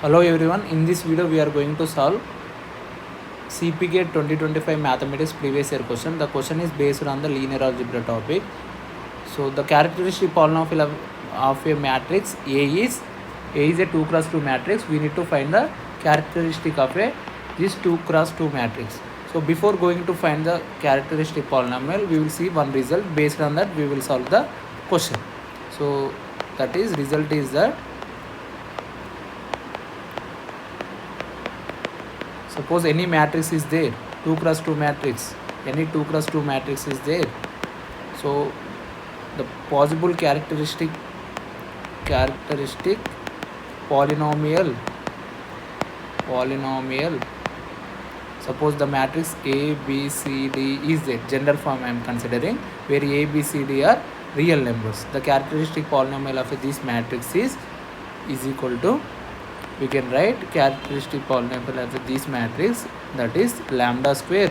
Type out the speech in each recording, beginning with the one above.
Hello everyone, in this video we are going to solve CPGET 2025 mathematics previous year question. The question is based on the linear algebra topic. So the characteristic polynomial of a matrix A is a 2 cross 2 matrix. We need to find the characteristic of this 2 cross 2 matrix. So before going to find the characteristic polynomial, we will see one result. Based on that we will solve the question. So that is result is that suppose any matrix is there, 2 cross 2 matrix, any 2 cross 2 matrix is there. So the possible characteristic polynomial, suppose the matrix A, B, C, D is there, gender form I am considering, where A, B, C, D are real numbers. The characteristic polynomial of this matrix is equal to, we can write characteristic polynomial of this matrix, that is lambda square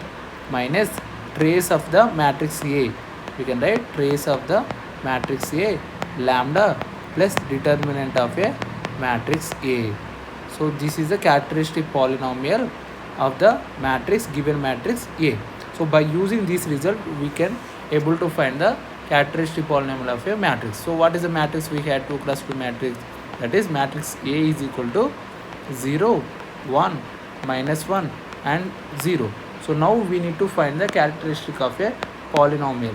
minus trace of the matrix A. We can write trace of the matrix A, lambda plus determinant of a matrix A. So this is the characteristic polynomial of the matrix, given matrix A. So by using this result we can able to find the characteristic polynomial of a matrix. So what is the matrix we had? 2 cross 2 matrix, that is matrix A is equal to 0, 1, minus 1 and 0. So now we need to find the characteristic of a polynomial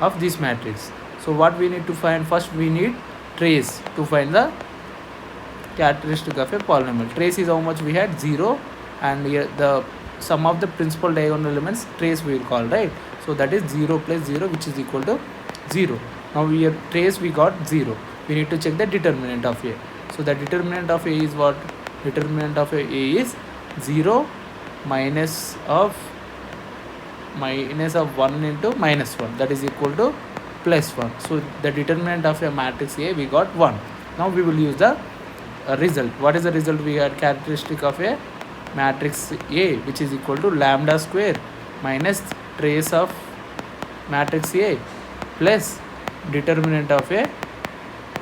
of this matrix. So what we need to find? First we need trace to find the characteristic of a polynomial. Trace is how much we had? 0, and here the sum of the principal diagonal elements trace we will call, right? So that is 0 plus 0, which is equal to 0. Now here trace we got 0. We need to check the determinant of A. So the determinant of A is what? Determinant of A is 0 minus of 1 into minus 1, that is equal to plus 1. So the determinant of a matrix A we got 1. Now we will use the result. What is the result? We had characteristic of a matrix A, which is equal to lambda square minus trace of matrix A plus determinant of a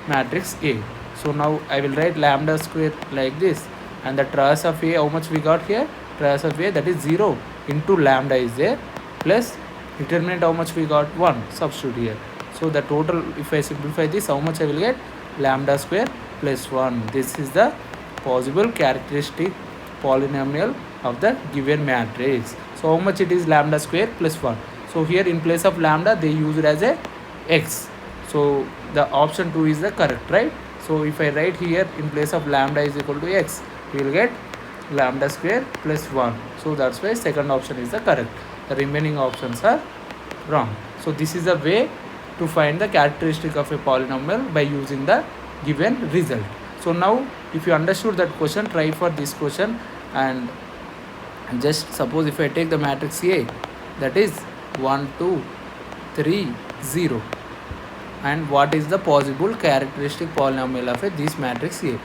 matrix A. So now I will write lambda square like this, and the trace of A, how much we got here? Trace of A, that is 0 into lambda is there, plus determinant how much we got? 1. Substitute here. So the total, if I simplify this, how much I will get? Lambda square plus 1. This is the possible characteristic polynomial of the given matrix. So how much it is? Lambda square plus 1. So here in place of lambda they use it as a x. So the option 2 is the correct, right? So if I write here in place of lambda is equal to x, we will get lambda square plus 1. So that's why second option is the correct. The remaining options are wrong. So this is a way to find the characteristic of a polynomial by using the given result. So now if you understood that question, try for this question, and just suppose if I take the matrix A, that is 1, 2, 3, 0, and what is the possible characteristic polynomial of this matrix A?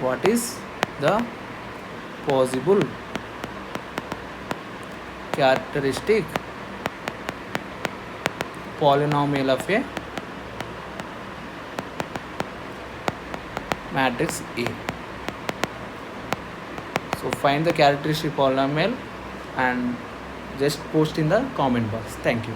What is the possible characteristic polynomial of a matrix A? So find the characteristic polynomial and just post in the comment box. Thank you.